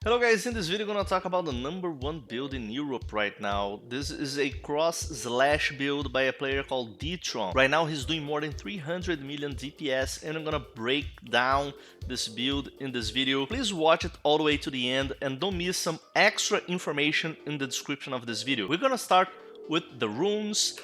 Hello guys, in this video I'm gonna talk about the #1 build in Europe right now. This is a cross/slash build by a player called Detron. Right now he's doing more than 300 million DPS and I'm gonna break down this build in this video. Please watch it all the way to the end and don't miss some extra information in the description of this video. We're gonna start with the runes.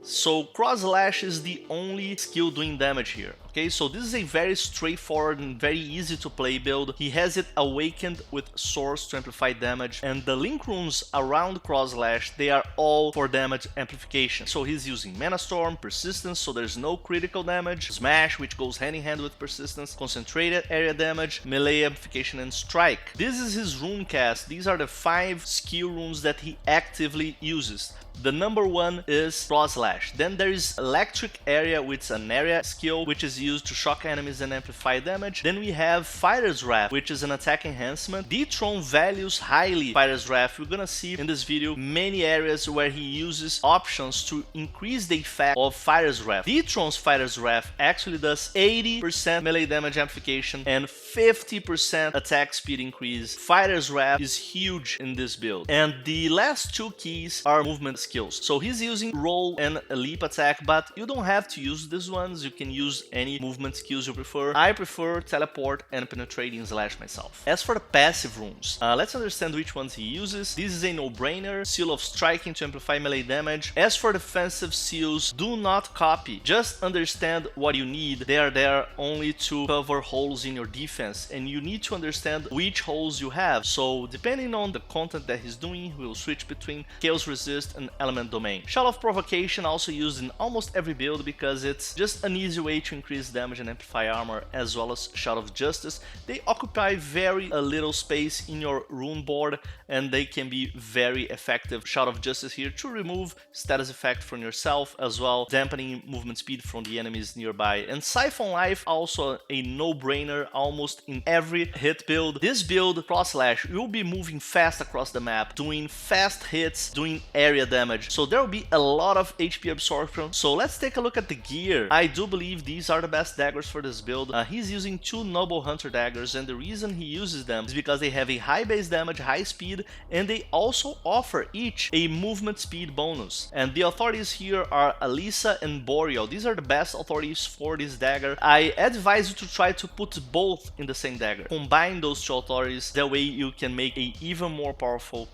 So cross/slash is the only skill doing damage here. Okay, so this is a very straightforward and very easy to play build. He has it awakened with source to amplify damage, and the link runes around cross/slash, they are all for damage amplification. So he's using Mana Storm, Persistence, so there's no critical damage, Smash, which goes hand in hand with Persistence, Concentrated Area Damage, Melee Amplification, and Strike. This is his rune cast. These are the 5 skill runes that he actively uses. The #1 is cross/slash. Then there is Electric Area, which is an area skill which is used to shock enemies and amplify damage. Then we have Fighter's Wrath, which is an attack enhancement. Detron values highly Fighter's Wrath. We're gonna see in this video many areas where he uses options to increase the effect of Fighter's Wrath. Detron's Fighter's Wrath actually does 80% melee damage amplification and 50% attack speed increase. Fighter's Wrath is huge in this build. And the last 2 keys are movement skills. So he's using roll and a leap attack, but you don't have to use these ones. You can use any movement skills you prefer. I prefer teleport and penetrating slash myself. As for the passive runes, let's understand which ones he uses. This is a no-brainer. Seal of Striking to amplify melee damage. As for defensive seals, do not copy. Just understand what you need. They are there only to cover holes in your defense, and you need to understand which holes you have. So depending on the content that he's doing, we'll switch between Chaos Resist and Element Domain. Shout of Provocation also used in almost every build because it's just an easy way to increase damage and amplify armor, as well as Shout of Justice. They occupy very little space in your rune board and they can be very effective. Shout of Justice here to remove status effect from yourself, as well dampening movement speed from the enemies nearby. And Siphon Life, also a no-brainer almost in every hit build. This build, cross/slash, you'll be moving fast across the map, doing fast hits, doing area damage. So there will be a lot of HP absorption. So let's take a look at the gear. I do believe these are the best daggers for this build. He's using 2 Noble Hunter daggers, and the reason he uses them is because they have a high base damage, high speed, and they also offer each a movement speed bonus. And the authorities here are Alyssa and Boreal. These are the best authorities for this dagger. I advise you to try to put both in the same dagger. Combine those 2 authorities, that way you can make a even more powerful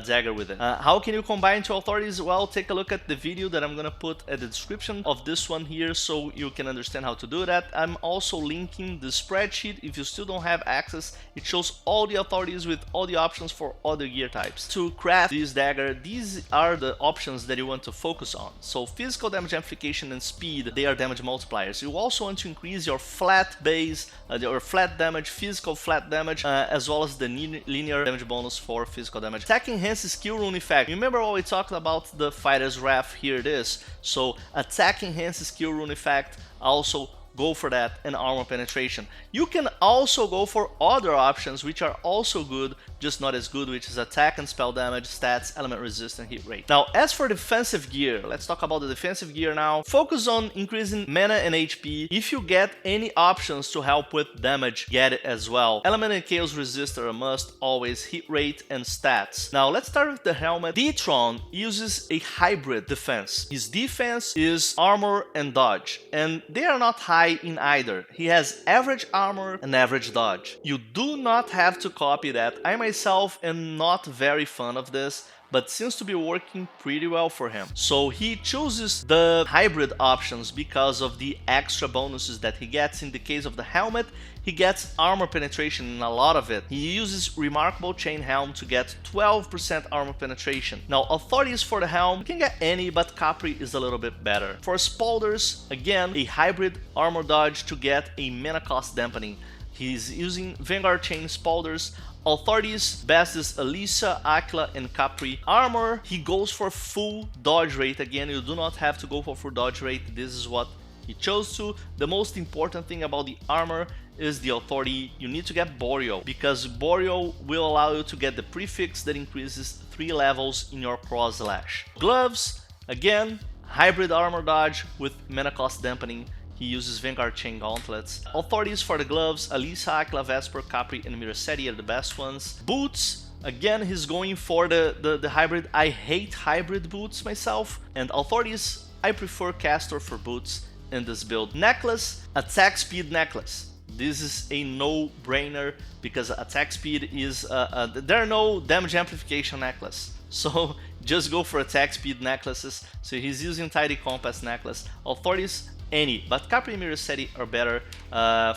dagger with it. How can you combine 2 authorities? Well, take a look at the video that I'm gonna put at the description of this one here so you can understand how to do that. I'm also linking the spreadsheet. If you still don't have access, it shows all the authorities with all the options for other gear types. To craft this dagger, these are the options that you want to focus on. So physical damage amplification and speed, they are damage multipliers. You also want to increase your flat base, your flat damage, physical flat damage, as well as the linear damage bonus for physical damage. Attack enhances skill rune effect. Remember what we talked about the Fighter's Wrath? Here it is. So attack enhances skill rune effect, also go for that, and armor penetration. You can also go for other options which are also good, just not as good, which is attack and spell damage, stats, element resist, and hit rate. Now, as for defensive gear, let's talk about the defensive gear now. Focus on increasing mana and HP. If you get any options to help with damage, get it as well. Element and chaos resist are a must, always, hit rate and stats. Now, let's start with the helmet. Detron uses a hybrid defense. His defense is armor and dodge, and they are not high in either. He has average armor and average dodge. You do not have to copy that. I myself am not very fond of this, but seems to be working pretty well for him. So he chooses the hybrid options because of the extra bonuses that he gets. In the case of the helmet, he gets armor penetration in a lot of it. He uses Remarkable Chain Helm to get 12% armor penetration. Now, authorities for the helm, you can get any, but Capri is a little bit better. For Spaulders, again, a hybrid armor dodge to get a mana cost dampening. He's using Vanguard Chain Spaulders. Authorities, best is Alyssa, Aquila, and Capri. Armor, he goes for full dodge rate. Again, you do not have to go for full dodge rate. This is what he chose to. The most important thing about the armor is the authority. You need to get Boreal, because Boreal will allow you to get the prefix that increases 3 levels in your cross/slash. Gloves, again, hybrid armor dodge with mana cost dampening. He uses Vanguard Chain Gauntlets. Authorities for the gloves, Alyssa, Aquila, Vesper, Capri, and Miracetti are the best ones. Boots, again, he's going for the hybrid. I hate hybrid boots myself. And authorities, I prefer Castor for boots in this build. Necklace, attack speed necklace. This is a no-brainer because attack speed is... there are no damage amplification necklace. So just go for attack speed necklaces. So he's using Tidy Compass necklace. Authorities, any, but Capri and Miracetti are better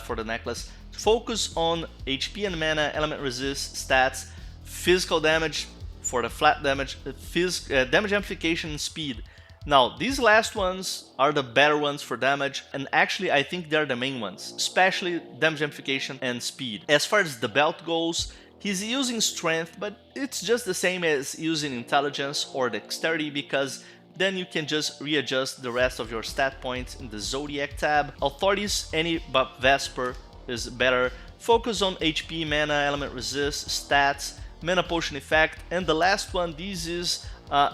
for the necklace. Focus on HP and mana, element resist, stats, physical damage for the flat damage, damage amplification and speed. Now, these last ones are the better ones for damage, and actually I think they're the main ones, especially damage amplification and speed. As far as the belt goes, he's using strength, but it's just the same as using intelligence or dexterity, because then you can just readjust the rest of your stat points in the Zodiac tab. Authorities, any but Vesper is better. Focus on HP, mana, element resist, stats, mana potion effect, and the last one, this is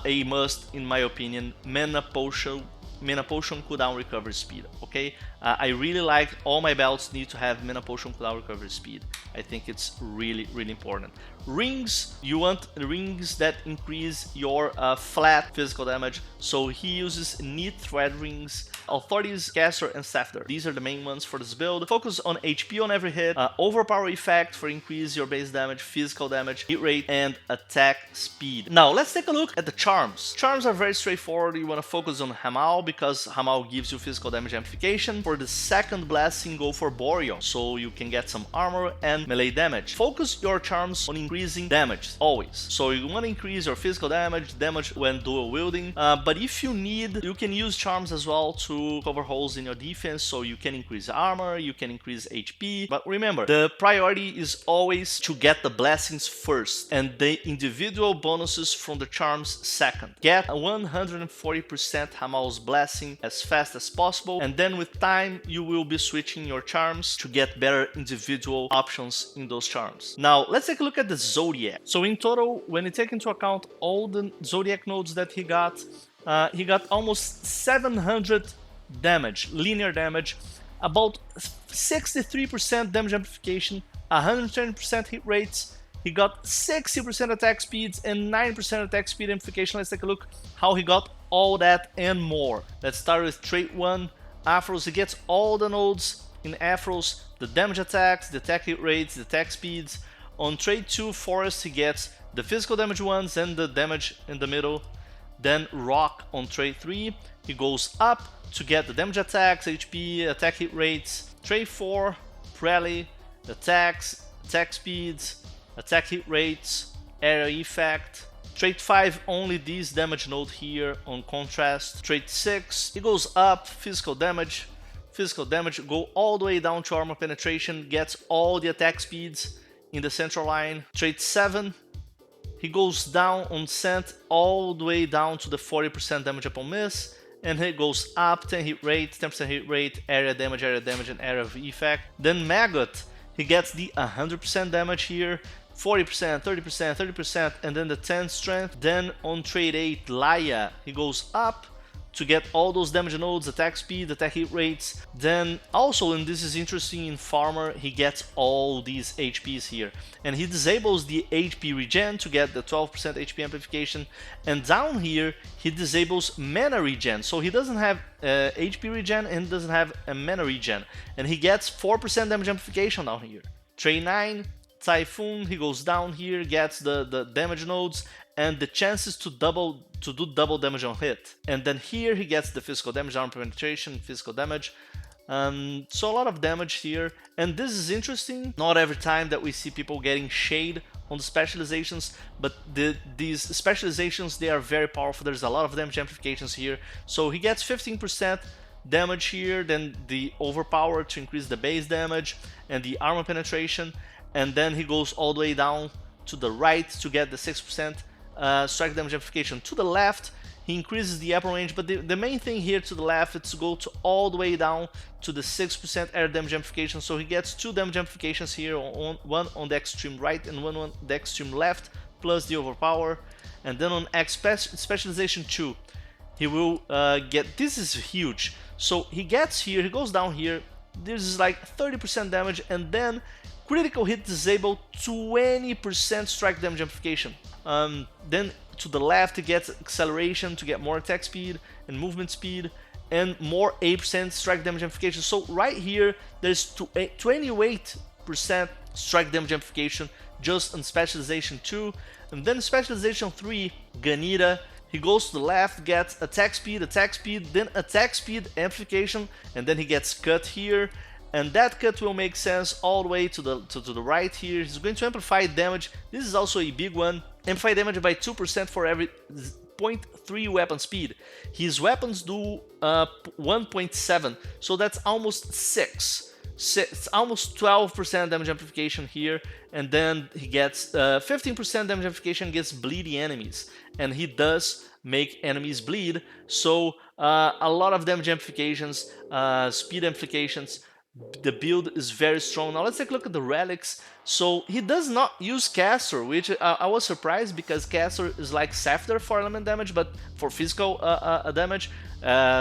a must in my opinion, mana potion cooldown recovery speed. Okay, I really like all my belts need to have mana potion cooldown recovery speed. I think it's really important. Rings, you want rings that increase your flat physical damage, so he uses neat thread rings. Authorities, Caster, and Scepter. These are the main ones for this build. Focus on HP on every hit, overpower effect for increase your base damage, physical damage, hit rate, and attack speed. Now let's take a look at the charms. Charms are very straightforward. You want to focus on Hamal because Hamal gives you physical damage amplification. For the second blessing, go for Boreal, so you can get some armor and melee damage. Focus your charms on increasing damage, always. So you want to increase your physical damage when dual wielding, but if you need, you can use charms as well to cover holes in your defense, so you can increase armor, you can increase HP, but remember, the priority is always to get the blessings first, and the individual bonuses from the charms second. Get a 140% Hamal's blessing as fast as possible, and then with time, you will be switching your charms to get better individual options in those charms. Now, let's take a look at the Zodiac. So in total, when you take into account all the Zodiac nodes that he got almost 700 damage, linear damage, about 63% damage amplification, 120% hit rates. He got 60% attack speeds and 9% attack speed amplification. Let's take a look how he got all that and more. Let's start with trait 1, Afros. He gets all the nodes in Afros, the damage attacks, the attack hit rates, the attack speeds. On trait 2, Forest, he gets the physical damage ones and the damage in the middle. Then Rock on trait 3, he goes up to get the damage attacks, HP, attack hit rates. Trait 4, Prelly, attacks, attack speeds, attack hit rates, area effect. Trait 5, only this damage node here on contrast. Trait 6, he goes up, physical damage, go all the way down to armor penetration, gets all the attack speeds in the central line. Trait 7, he goes down on scent all the way down to the 40% damage upon miss, and he goes up 10 hit rate, 10% hit rate, area damage, and area of effect. Then Maggot, he gets the 100% damage here, 40%, 30%, 30%, and then the 10 strength. Then on trait 8, Laia, he goes up to get all those damage nodes, attack speed, attack hit rates. Then also, and this is interesting, in Farmer, he gets all these HPs here. And he disables the HP regen to get the 12% HP amplification. And down here, he disables mana regen. So he doesn't have HP regen and doesn't have a mana regen. And he gets 4% damage amplification down here. Trait 9, Typhoon, he goes down here, gets the damage nodes and the chances to do double damage on hit. And then here he gets the physical damage, armor penetration, physical damage. So a lot of damage here. And this is interesting. Not every time that we see people getting shade on the specializations, but these specializations, they are very powerful. There's a lot of damage amplifications here. So he gets 15% damage here, then the overpower to increase the base damage and the armor penetration. And then he goes all the way down to the right to get the 6% strike damage amplification. To the left, he increases the upper range, but the main thing here to the left is to go to all the way down to the 6% air damage amplification. So he gets 2 damage amplifications here, one on the extreme right and one on the extreme left, plus the overpower. And then on specialization 2, he will get, this is huge. So he gets here, he goes down here, this is like 30% damage, and then critical hit disable 20% strike damage amplification. Then to the left he gets acceleration to get more attack speed and movement speed, and more 8% strike damage amplification. So right here there's 28% strike damage amplification just on specialization 2, and then specialization 3, Ganita. He goes to the left, gets attack speed, then attack speed amplification, and then he gets cut here, and that cut will make sense all the way to the right here. He's going to amplify damage. This is also a big one. Amplify damage by 2% for every 0.3 weapon speed. His weapons do 1.7, so that's almost 6. It's almost 12% damage amplification here, and then he gets 15% damage amplification against bleedy enemies, and he does make enemies bleed, so a lot of damage amplifications, speed amplifications. The build is very strong. Now let's take a look at the relics. So he does not use Castor, which I was surprised, because Castor is like Scepter for element damage, but for physical damage.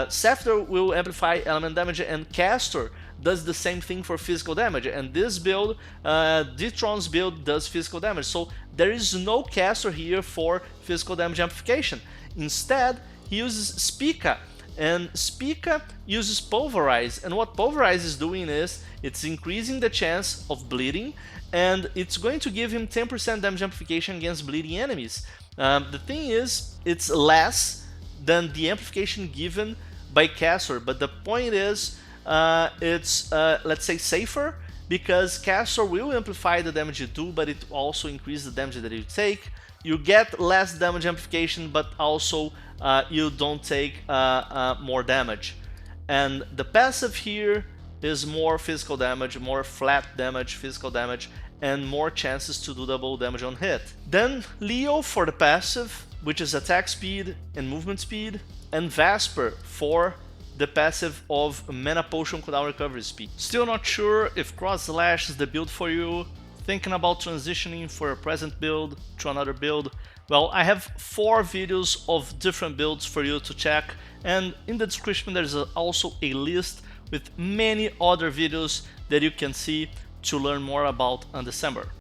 Scepter will amplify element damage, and Castor does the same thing for physical damage, and this build, Detron's build, does physical damage, so there is no Castor here for physical damage amplification. Instead, he uses Spica, and Spica uses Pulverize, and what Pulverize is doing is, it's increasing the chance of bleeding, and it's going to give him 10% damage amplification against bleeding enemies. The thing is, it's less than the amplification given by Castor, but the point is, it's, let's say, safer, because Castor will amplify the damage you do, but it also increases the damage that you take. You get less damage amplification, but also you don't take more damage. And the passive here is more physical damage, more flat damage, physical damage, and more chances to do double damage on hit. Then Leo for the passive, which is attack speed and movement speed, and Vesper for the passive of Mana Potion cooldown recovery speed. Still not sure if Cross Slash is the build for you? Thinking about transitioning for a present build to another build? Well, I have 4 videos of different builds for you to check, and in the description there's also a list with many other videos that you can see to learn more about Undecember.